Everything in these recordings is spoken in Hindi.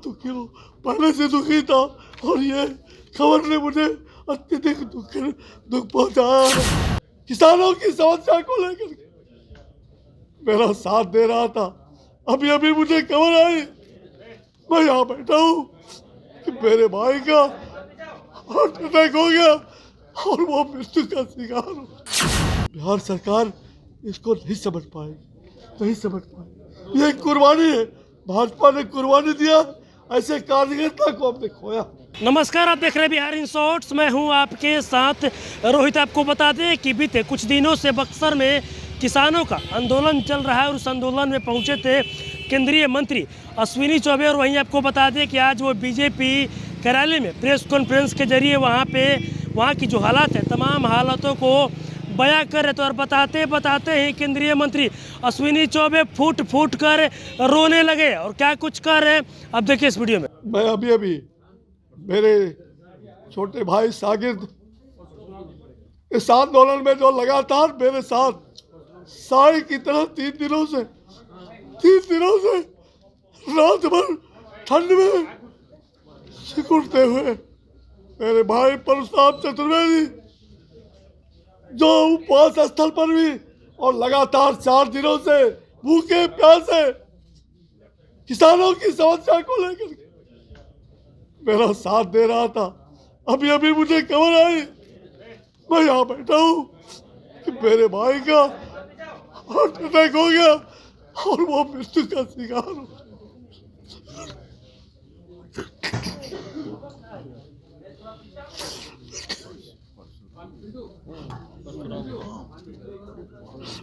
बहुत दुखी हूँ, पहले से दुखी था और ये खबर ने मुझे अत्यधिक दुख पहुंचाया है। किसानों की समस्या को लेकर मेरा साथ दे रहा था, अभी अभी मुझे खबर आई, मैं यहाँ बैठा हूँ कि मेरे भाई का हार्ट अटैक हो गया और वो मृत्यु का शिकार हो। बिहार सरकार इसको नहीं समझ पाई। ये एक कुर्बानी है, भाजपा ने कुर्बानी दिया, ऐसे कार्यकर्ता को हमने खोया। नमस्कार, आप देख रहे हैं बिहार इन शॉर्ट्स। मैं हूं आपके साथ रोहित। आपको बता दें कि बीते कुछ दिनों से बक्सर में किसानों का आंदोलन चल रहा है और उस आंदोलन में पहुंचे थे केंद्रीय मंत्री अश्विनी चौबे। और वहीं आपको बता दें कि आज वो बीजेपी कार्यालय में प्रेस कॉन्फ्रेंस के जरिए वहाँ की जो हालात है, तमाम हालातों को बयां कर रहे थे। और बताते ही केंद्रीय मंत्री अश्विनी चौबे फूट कर रोने लगे और क्या कुछ कर रहे हैं अब देखिए इस वीडियो में। मैं अभी मेरे छोटे भाई शागिर्द इस आंदोलन में जो लगातार मेरे साथ साई की तरह तीन दिनों से रात भर ठंड में सिकुड़ते हुए मेरे भाई परशुराम चतुर्वेदी जो उपवास स्थल पर भी और लगातार 4 दिनों से भूखे प्यासे किसानों की समस्या को लेकर मेरा साथ दे रहा था, अभी अभी मुझे खबर आई, मैं यहाँ बैठा हूँ कि मेरे भाई का हार्ट अटैक हो गया और वो मृत्यु का शिकार हो।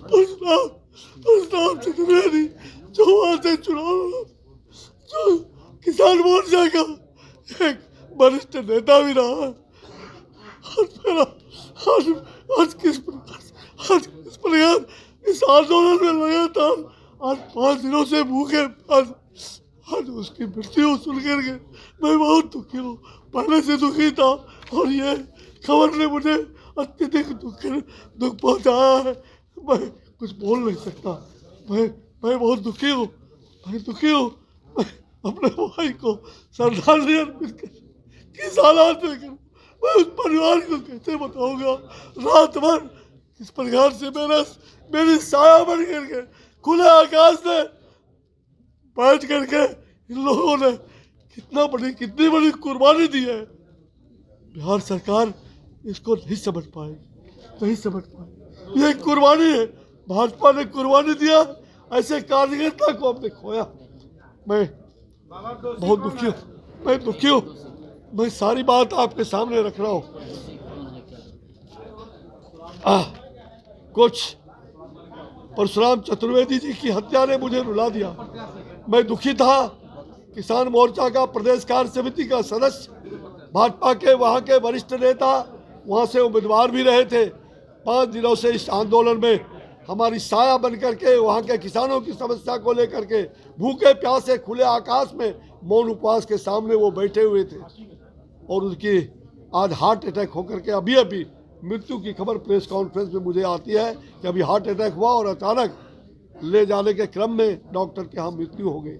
परशुराम चतुर्वेदी जो वहां से चुनाव जो किसान मोर्चा का एक वरिष्ठ नेता भी रहा है, आज किस प्रकार इस आंदोलन में लगातार आज 5 दिनों से भूखे आज उसकी मृत्यु सुन करके मैं बहुत दुखी हूँ, पहले से दुखी था और ये खबर ने मुझे अत्यधिक दुख पहुंचाया है। मैं कुछ बोल नहीं सकता, मैं बहुत दुखी हूँ, मैं अपने भाई को श्रद्धांजलि अर्पित कर किस हालात में करूँ, मैं उस परिवार को कैसे बताऊंगा। रात भर इस प्रकार से मेरी साया बन करके खुले आकाश में बैठ करके इन लोगों ने कितनी बड़ी कुर्बानी दी है। बिहार सरकार इसको नहीं समझ पाई। ये एक कुर्बानी है, भाजपा ने कुर्बानी दिया, ऐसे कार्यकर्ता को हमने खोया। मैं बहुत दुखी हूँ, मैं सारी बात आपके सामने रख रहा हूँ। कुछ परशुराम चतुर्वेदी जी की हत्या ने मुझे रुला दिया। मैं दुखी था, किसान मोर्चा का प्रदेश कार्य समिति का सदस्य, भाजपा के वहाँ के वरिष्ठ नेता, वहाँ से उम्मीदवार भी रहे थे। 5 दिनों से इस आंदोलन में हमारी साया बन करके वहाँ के किसानों की समस्या को लेकर के भूखे प्यासे खुले आकाश में मौन उपवास के सामने वो बैठे हुए थे और उनकी आज हार्ट अटैक होकर के अभी मृत्यु की खबर प्रेस कॉन्फ्रेंस में मुझे आती है कि अभी हार्ट अटैक हुआ और अचानक ले जाने के क्रम में डॉक्टर के यहाँ मृत्यु हो गई।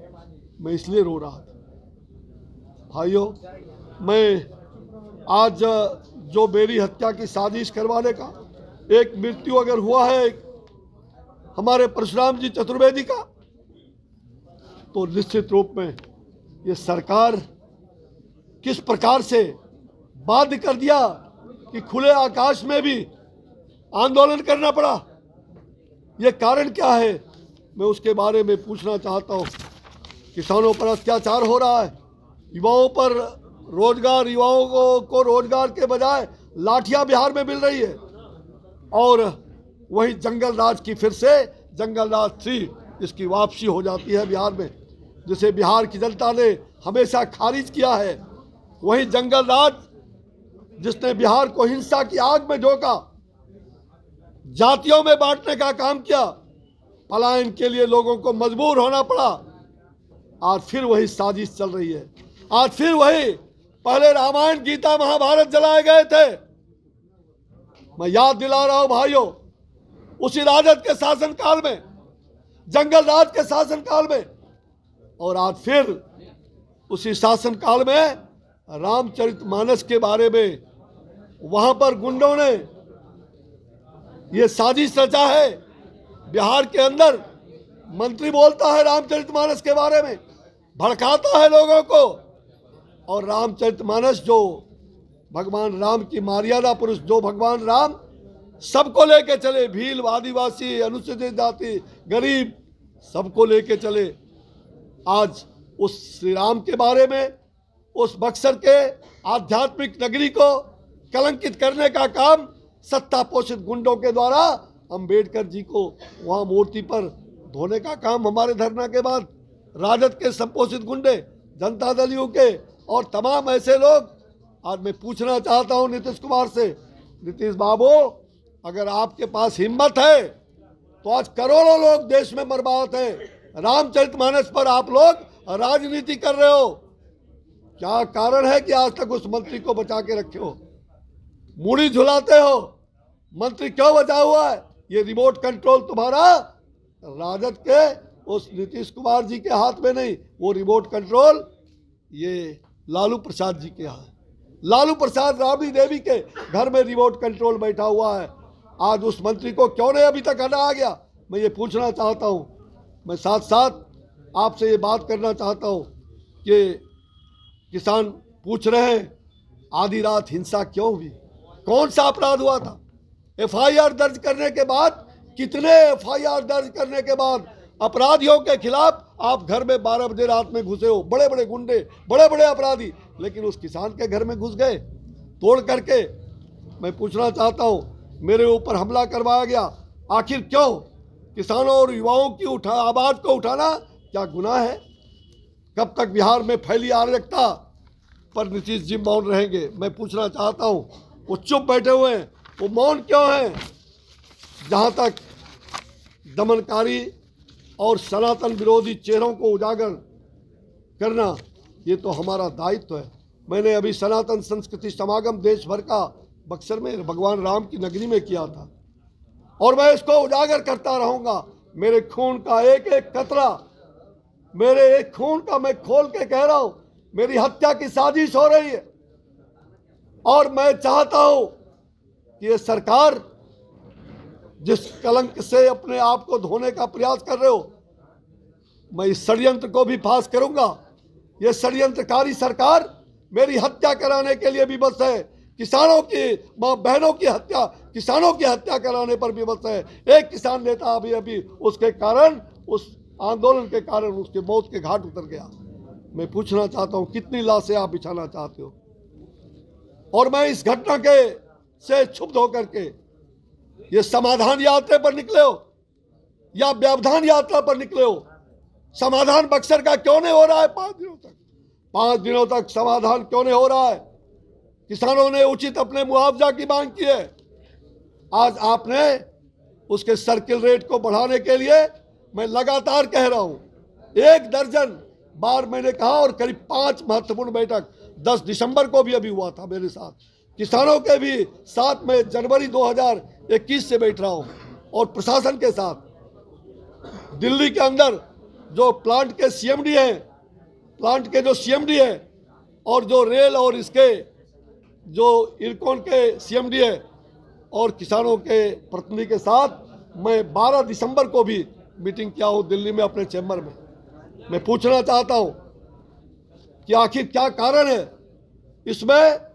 मैं इसलिए रो रहा था। भाइयों, मैं आज जो मेरी हत्या की साजिश करवाने का एक मृत्यु अगर हुआ है हमारे परशुराम जी चतुर्वेदी का, तो निश्चित रूप में ये सरकार किस प्रकार से बाध्य कर दिया कि खुले आकाश में भी आंदोलन करना पड़ा, ये कारण क्या है, मैं उसके बारे में पूछना चाहता हूँ। किसानों पर अत्याचार हो रहा है, युवाओं पर रोजगार, युवाओं को रोजगार के बजाय लाठियां बिहार में मिल रही है और वही जंगल राज की फिर से जंगल राज 3 इसकी वापसी हो जाती है बिहार में, जिसे बिहार की जनता ने हमेशा खारिज किया है। वही जंगल राज जिसने बिहार को हिंसा की आग में झोंका, जातियों में बांटने का काम किया, पलायन के लिए लोगों को मजबूर होना पड़ा। आज फिर वही साजिश चल रही है, आज फिर वही, पहले रामायण गीता महाभारत जलाए गए थे। मैं याद दिला रहा हूं भाइयों, उसी राजद के शासनकाल में, जंगल राज के शासनकाल में, और आज फिर उसी शासनकाल में रामचरितमानस के बारे में वहां पर गुंडों ने ये साजिश रचा है। बिहार के अंदर मंत्री बोलता है रामचरितमानस के बारे में, भड़काता है लोगों को, और रामचरितमानस जो भगवान राम की मर्यादा पुरुष, जो भगवान राम सबको लेके चले, भील, आदिवासी, अनुसूचित जाति, गरीब, सबको लेके चले। आज उस श्री राम के बारे में, उस बक्सर के आध्यात्मिक नगरी को कलंकित करने का काम सत्ता पोषित गुंडों के द्वारा अंबेडकर जी को वहां मूर्ति पर धोने का काम हमारे धरना के बाद राजद के संपोषित गुंडे, जनता दलियों के और तमाम ऐसे लोग। आज मैं पूछना चाहता हूं नीतीश कुमार से, नीतीश बाबू, अगर आपके पास हिम्मत है तो आज करोड़ों लोग देश में बर्बाद हैं, रामचरितमानस पर आप लोग राजनीति कर रहे हो। क्या कारण है कि आज तक उस मंत्री को बचा के रखे हो, मूड़ी झुलाते हो? मंत्री क्यों बचा हुआ है? ये रिमोट कंट्रोल तुम्हारा राजद के उस नीतीश कुमार जी के हाथ में नहीं, वो रिमोट कंट्रोल ये लालू प्रसाद जी के हाथ है। लालू प्रसाद राबड़ी देवी के घर में रिमोट कंट्रोल बैठा हुआ है। आज उस मंत्री को क्यों नहीं अभी तक हटाया गया, मैं ये पूछना चाहता हूँ। मैं साथ साथ आपसे ये बात करना चाहता हूँ कि किसान पूछ रहे हैं आधी रात हिंसा क्यों हुई, कौन सा अपराध हुआ था? एफआईआर दर्ज करने के बाद, कितने एफआईआर दर्ज करने के बाद अपराधियों के खिलाफ आप घर में 12 बजे रात में घुसे हो, बड़े बड़े गुंडे, बड़े बड़े अपराधी, लेकिन उस किसान के घर में घुस गए तोड़ करके। मैं पूछना चाहता हूँ, मेरे ऊपर हमला करवाया गया, आखिर क्यों? किसानों और युवाओं की आवाज को उठाना क्या गुनाह है? कब तक बिहार में फैली अराजकता पर नीतीश जी मौन रहेंगे? मैं पूछना चाहता हूँ, वो चुप बैठे हुए हैं, वो मौन क्यों हैं? जहाँ तक दमनकारी और सनातन विरोधी चेहरों को उजागर करना, ये तो हमारा दायित्व है। मैंने अभी सनातन संस्कृति समागम देश भर का बक्सर में भगवान राम की नगरी में किया था, और मैं इसको उजागर करता रहूंगा। मेरे खून का एक एक कतरा, मेरे एक खून का, मैं खोल के कह रहा हूं, मेरी हत्या की साजिश हो रही है। और मैं चाहता हूं कि ये सरकार जिस कलंक से अपने आप को धोने का प्रयास कर रहे हो, मैं इस षड्यंत्र को भी फांस करूंगा। ये षड्यंत्रकारी सरकार मेरी हत्या कराने के लिए विवश है, किसानों की मां बहनों की हत्या, किसानों की हत्या कराने पर विवश है। एक किसान नेता अभी अभी उसके कारण, उस आंदोलन के कारण उसके मौत के घाट उतर गया। मैं पूछना चाहता हूं, कितनी लाशें आप बिछाना चाहते हो? और मैं इस घटना के से क्षुब्ध होकर के ये समाधान यात्रा पर निकले हो या व्यवधान यात्रा पर निकले हो? समाधान बक्सर का क्यों नहीं हो रहा है? 5 दिनों तक समाधान क्यों नहीं हो रहा है? किसानों ने उचित अपने मुआवजा की मांग की है। आज आपने उसके सर्किल रेट को बढ़ाने के लिए, मैं लगातार कह रहा हूं, 1 दर्जन बार मैंने कहा, और करीब 5 महत्वपूर्ण बैठक 10 दिसंबर को भी अभी हुआ था मेरे साथ, किसानों के भी साथ में जनवरी 2021 से बैठ रहा हूं, और प्रशासन के साथ। दिल्ली के अंदर जो प्लांट के सीएमडी हैं, प्लांट के जो सीएमडी हैं, और जो रेल और इसके जो इरकॉन के सीएमडी है, और किसानों के प्रतिनिधि के साथ मैं 12 दिसंबर को भी मीटिंग किया हूँ दिल्ली में अपने चैम्बर में। मैं पूछना चाहता हूँ कि आखिर क्या कारण है? इसमें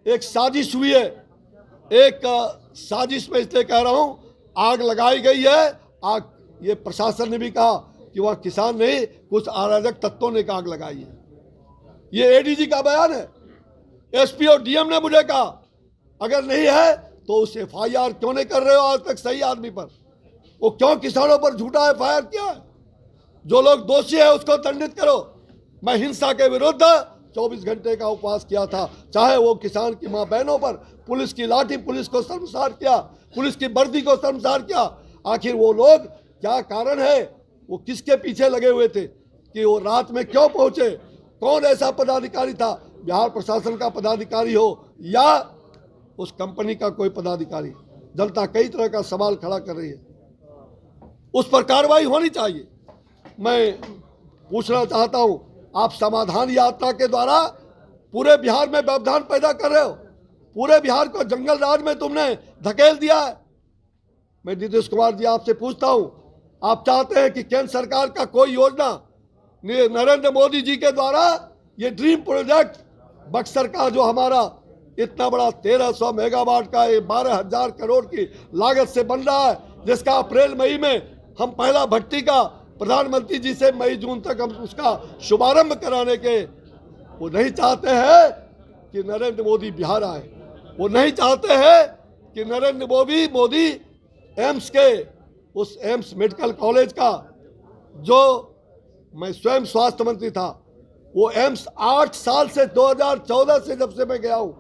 एक साजिश हुई है। एक साजिश में इसलिए कह रहा हूँ, आग लगाई गई है। आग, ये प्रशासन ने भी कहा कि वह किसान नहीं, कुछ अराजक तत्वों ने आग लगाई है। ये एडीजी का बयान है। एसपी और डीएम ने मुझे कहा, अगर नहीं है तो उस एफआईआर क्यों नहीं कर रहे हो आज तक सही आदमी पर? वो क्यों किसानों पर झूठा एफआईआर किया है? जो लोग दोषी है उसको दंडित करो। मैं हिंसा के विरुद्ध 24 घंटे का उपवास किया था, चाहे वो किसान की मां बहनों पर पुलिस की लाठी, पुलिस को शर्मसार किया, पुलिस की वर्दी को शर्मसार किया। आखिर वो लोग, क्या कारण है, वो किसके पीछे लगे हुए थे कि वो रात में क्यों पहुंचे? कौन ऐसा पदाधिकारी था, बिहार प्रशासन का पदाधिकारी हो या उस कंपनी का कोई पदाधिकारी? जनता कई तरह का सवाल खड़ा कर रही है, उस पर कार्रवाई होनी चाहिए। मैं पूछना चाहता हूं आप समाधान यात्रा के द्वारा पूरे बिहार में व्यवधान पैदा कर रहे हो, पूरे बिहार को जंगल राज में तुमने धकेल दिया है। मैं नीतीश कुमार जी आपसे पूछता हूं, आप चाहते हैं कि केंद्र सरकार का कोई योजना नरेंद्र मोदी जी के द्वारा ये ड्रीम प्रोजेक्ट बक्सर का जो हमारा इतना बड़ा 1300 मेगावाट का 12,000 करोड़ की लागत से बन रहा है, जिसका अप्रैल मई में हम पहला भट्टी का प्रधानमंत्री जी से मई जून तक हम उसका शुभारंभ कराने के, वो नहीं चाहते हैं कि नरेंद्र मोदी बिहार आए। वो नहीं चाहते हैं कि नरेंद्र मोदी एम्स के उस एम्स मेडिकल कॉलेज का, जो मैं स्वयं स्वास्थ्य मंत्री था, वो एम्स 8 साल से 2014 से जब से मैं गया हूं,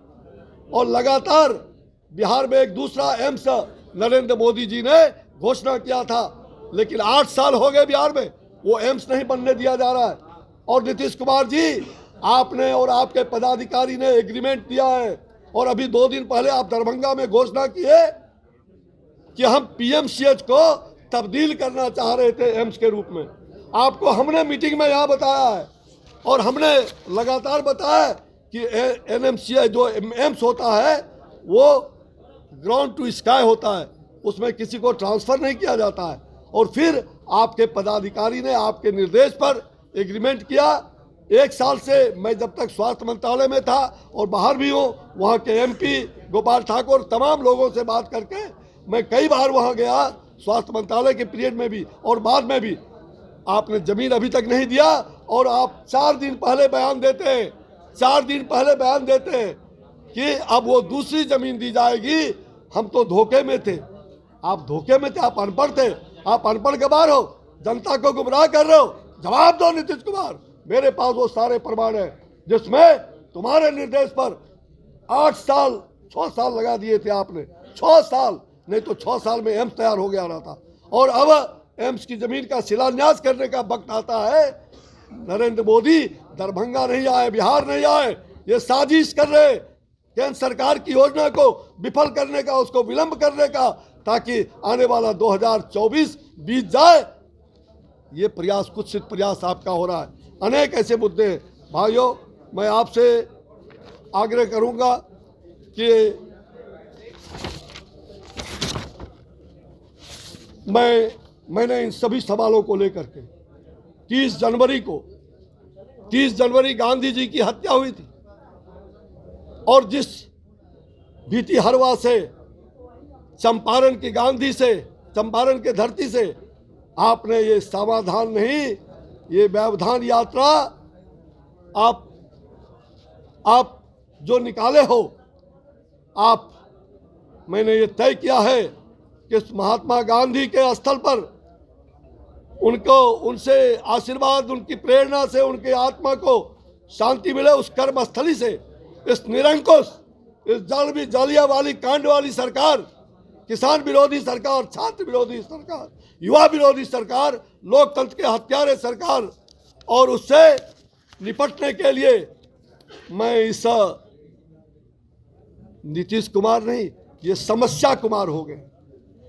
और लगातार बिहार में एक दूसरा एम्स नरेंद्र मोदी जी ने घोषणा किया था, लेकिन 8 साल हो गए बिहार में वो एम्स नहीं बनने दिया जा रहा है। और नीतीश कुमार जी, आपने और आपके पदाधिकारी ने एग्रीमेंट दिया है, और अभी 2 दिन पहले आप दरभंगा में घोषणा की है कि हम पीएमसीएच को तब्दील करना चाह रहे थे एम्स के रूप में। आपको हमने मीटिंग में यहाँ बताया है, और हमने लगातार बताया कि एनएमसीएच जो एम्स होता है वो ग्राउंड टू स्काई होता है, उसमें किसी को ट्रांसफ़र नहीं किया जाता है। और फिर आपके पदाधिकारी ने आपके निर्देश पर एग्रीमेंट किया। 1 साल से मैं जब तक स्वास्थ्य मंत्रालय में था और बाहर भी हूँ, वहाँ के एमपी गोपाल ठाकुर तमाम लोगों से बात करके मैं कई बार वहाँ गया, स्वास्थ्य मंत्रालय के पीरियड में भी और बाद में भी। आपने ज़मीन अभी तक नहीं दिया, और आप 4 दिन पहले बयान देते हैं, 4 दिन पहले बयान देते हैं कि अब वो दूसरी ज़मीन दी जाएगी। हम तो धोखे में थे, आप धोखे में थे, आप अनपढ़ थे, आप अनपढ़ गवार हो, जनता को गुमराह कर रहे हो। जवाब दो नीतीश कुमार। मेरे पास वो सारे प्रमाण है जिसमें तुम्हारे निर्देश पर 8 साल 6 साल लगा दिए थे आपने, 6 साल, नहीं तो 6 साल में एम्स तैयार हो गया रहा था। और अब एम्स की जमीन का शिलान्यास करने का वक्त आता है, नरेंद्र मोदी दरभंगा नहीं आए, बिहार नहीं आए, ये साजिश कर रहे केंद्र सरकार की योजना को विफल करने का, उसको विलंब करने का, ताकि आने वाला 2024 बीत जाए। ये प्रयास, कुत्सित प्रयास आपका हो रहा है। अनेक ऐसे मुद्दे हैं। भाइयों, मैं आपसे आग्रह करूंगा कि मैंने इन सभी सवालों को लेकर के 30 जनवरी गांधी जी की हत्या हुई थी, और जिस भीटी हरवा से, चंपारण की गांधी से, चंपारण के धरती से आपने ये समाधान नहीं, ये व्यवधान यात्रा आप जो निकाले हो, मैंने ये तय किया है कि महात्मा गांधी के स्थल पर उनसे आशीर्वाद, उनकी प्रेरणा से उनके आत्मा को शांति मिले, उस कर्मस्थली से इस निरंकुश, इस जालियावाली कांड वाली सरकार, किसान विरोधी सरकार, छात्र विरोधी सरकार, युवा विरोधी सरकार, लोकतंत्र के हत्यारे सरकार, और उससे निपटने के लिए मैं इस नीतीश कुमार नहीं, ये समस्या कुमार हो गए।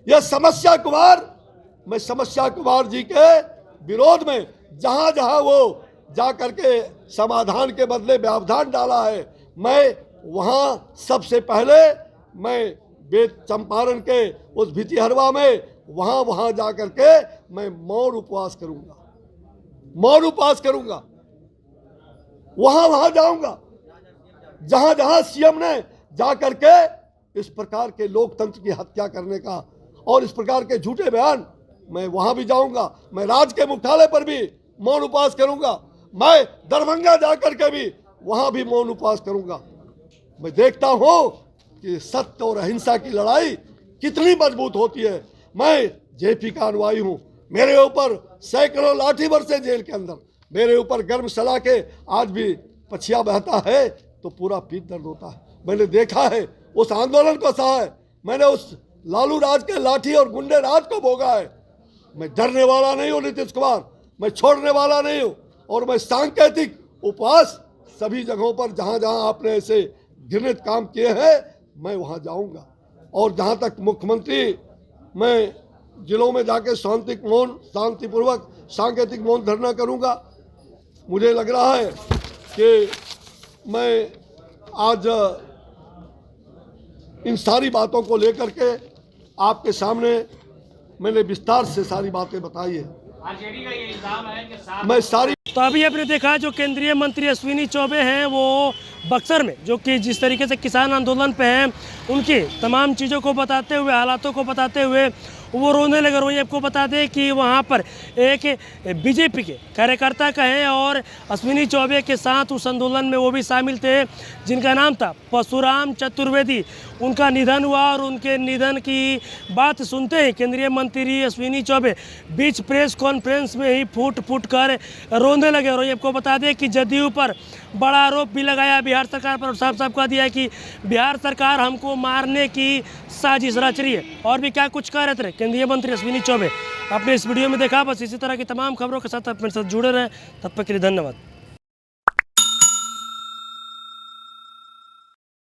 ये समस्या कुमार, मैं समस्या कुमार जी के विरोध में जहां जहां वो जा करके समाधान के बदले व्यवधान डाला है, मैं वहां सबसे पहले मैं चंपारण के उस भितिहरवा में वहां जा करके मैं मौन उपवास करूंगा, वहां जाऊंगा जहां जहां सीएम ने जा करके इस प्रकार के लोकतंत्र की हत्या करने का और इस प्रकार के झूठे बयान, मैं वहां भी जाऊंगा। मैं राज्य के मुख्यालय पर भी मौन उपवास करूंगा, मैं दरभंगा जाकर के भी वहां भी मौन उपवास करूंगा। मैं देखता हूं कि सत्य और अहिंसा की लड़ाई कितनी मजबूत होती है। मैं जेपी का अनुयायी हूं, मेरे ऊपर सैकड़ों लाठी बरसे जेल के अंदर, मेरे ऊपर गर्म सला के आज भी पछिया बहता है तो पूरा पीठ दर्द होता है। मैंने देखा है उस आंदोलन को सहा है, मैंने उस लालू राज के लाठी और गुंडे राज को भोगा है। मैं डरने वाला नहीं हूँ नीतीश कुमार, मैं छोड़ने वाला नहीं हूँ, और मैं सांकेतिक उपवास सभी जगहों पर जहाँ जहाँ आपने ऐसे घृणित काम किए हैं मैं वहाँ जाऊँगा। और जहाँ तक मुख्यमंत्री, मैं जिलों में जाके शांतिपूर्वक सांकेतिक मौन धरना करूँगा। मुझे लग रहा है कि मैं आज इन सारी बातों को लेकर के आपके सामने मैंने विस्तार से सारी बातें बताई है। आरजेडी का ये इल्जाम है कि मैं सारी तो अभी आपने देखा जो केंद्रीय मंत्री अश्विनी चौबे हैं वो बक्सर में जो कि जिस तरीके से किसान आंदोलन पे हैं उनकी तमाम चीज़ों को बताते हुए, हालातों को बताते हुए वो रोने लगे। वहीं आपको बता दें कि वहाँ पर एक बीजेपी के कार्यकर्ता का है और अश्विनी चौबे के साथ उस आंदोलन में वो भी शामिल थे जिनका नाम था परशुराम चतुर्वेदी। उनका निधन हुआ और उनके निधन की बात सुनते ही केंद्रीय मंत्री अश्विनी चौबे बीच प्रेस कॉन्फ्रेंस में ही फूट फूट कर रोने लगे। और ये आपको बता दें कि जदयू पर बड़ा आरोप भी लगाया बिहार सरकार पर और साफ साफ कह दिया कि बिहार सरकार हमको मारने की साजिश रच रही है। और भी क्या कुछ कह रहे थे केंद्रीय मंत्री अश्विनी चौबे आपने इस वीडियो में देखा। बस इसी तरह की तमाम खबरों के साथ आप मेरे साथ जुड़े रहें। तब तक के लिए धन्यवाद।